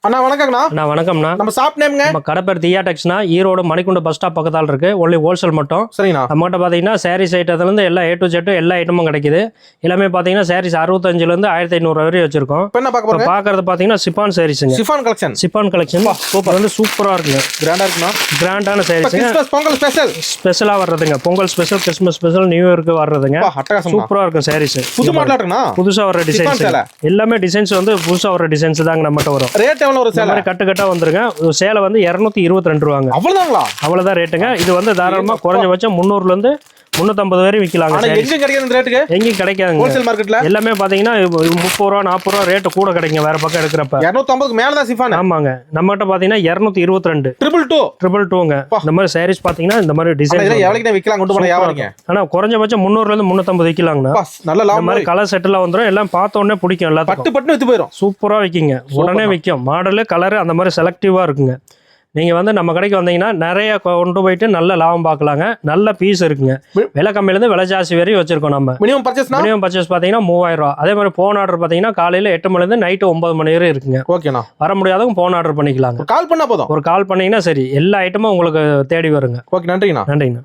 அண்ணா வணக்கங்கண்ணா. அண்ணா வணக்கம்ண்ணா. நம்ம ஷாப் நேம்ங்க? நம்ம கடை பேர் தியா டெக்ஸ்னா, ஈரோடு மணிக்குண்டு பஸ் ஸ்டாப் பக்கத்தால் இருக்கு. ஒன்லி ஹோல்சேல் மட்டும். சரிண்ணா. நம்மகிட்ட பார்த்தீங்கன்னா சாரீஸ் ஐட்டத்துலேருந்து எல்லா A to Z எல்லா ஐட்டமும் கிடைக்குது. எல்லாமே பார்த்தீங்கன்னா சாரீஸ் 65லேருந்து 1500 வரை வச்சிருக்கோம். இப்போ என்ன பார்க்க போறோம்? பார்க்கறது பார்த்தீங்கன்னா சிப்பான் சாரீஸுங்க. Chiffon collection. Chiffon collection super வந்து சூப்பராக இருக்குங்க. கிராண்டா இருக்குண்ணா. கிராண்டான சாரீஸுங்க. Christmas Pongal special. ஸ்பெஷலாக வர்றதுங்க. Pongal special, Christmas special, new இயருக்கு வர்றதுங்க. சூப்பரா இருக்கும் சாரீஸ். புது மாடலா இருக்குண்ணா. புதுசாக வர டிசைன்ஸ் எல்லாமே டிசைன்ஸ் வந்து புதுசாக வர டிசைன்ஸ் தாங்க நம்மகிட்ட வரும். ரேட் எவ்வளோ ஒரு சேலை? கட்டு வந்துருங்க. சேலை வந்து 222 ரூபாங்க. அவ்வளவுதாங்களா? அவ்வளவுதான் ரேட்டுங்க. இது வந்து தாராளமா குறைஞ்சபட்சம் 300 இருந்து 350 வரை விற்கலாங்க. எங்க கிடைக்கும் இந்த ரேட்டுக்கு? எங்கேயும் கிடைக்காதுங்க. ஹோல்சேல் மார்க்கெட்ல எல்லாமே பாத்தீங்கன்னா 30 ரூபா 40 ரூபா ரேட்டு கூட கிடைக்குங்க. வேற பக்கம் எடுக்கிறப்ப 250க்கு மேல தான் சிஃபான். ஆமாங்க. நம்மகிட்ட பாத்தீங்கன்னா 222 222ங்க. இந்த மாதிரி சாரீஸ் பாத்தீங்கன்னா இந்த மாதிரி டிசைன் எவ்வளவுக்கு விக்கலாம் கொண்டு போன வியாபாரிங்க? ஆனா குறைஞ்சபட்சம் 300 ல இருந்து 350 விக்கலாங்கண்ணா. நல்ல லாபம். இந்த மாதிரி கலர் செட்டில் வந்துரும். எல்லாம் பார்த்த உடனே பிடிக்கும். எல்லாத்துக்கும் பட்டு வித்து போயிடும். சூப்பரா விற்கிங்க. உடனே விற்கும். மாடலு கலரு அந்த மாதிரி செலக்டிவா இருக்குங்க. நீங்க வந்து நம்ம கடைக்கு வந்தீங்கன்னா நிறைய கொண்டு போயிட்டு நல்ல லாபம் பார்க்கலாங்க. நல்ல பீஸ் இருக்குங்க. விலை கம்மியிலேருந்து விலை ஜாஸ்தி வரையும் வச்சிருக்கோம். நம்ம மினிமம் பர்ச்சேஸ் பார்த்தீங்கன்னா 3000 ரூபா. அதே மாதிரி போன் ஆர்டர் பார்த்தீங்கன்னா காலையில் 8 மணிலேருந்து நைட்டு 9 மணி வரை இருக்குங்க. ஓகேண்ணா. வர முடியாதவங்க போன் ஆர்டர் பண்ணிக்கலாங்க. கால் பண்ணா போதும். ஒரு கால் பண்ணீங்கன்னா சரி, எல்லா ஐட்டமும் உங்களுக்கு தேடி வருங்க. ஓகே, நன்றிங்கண்ணா. நன்றிங்கண்ணா.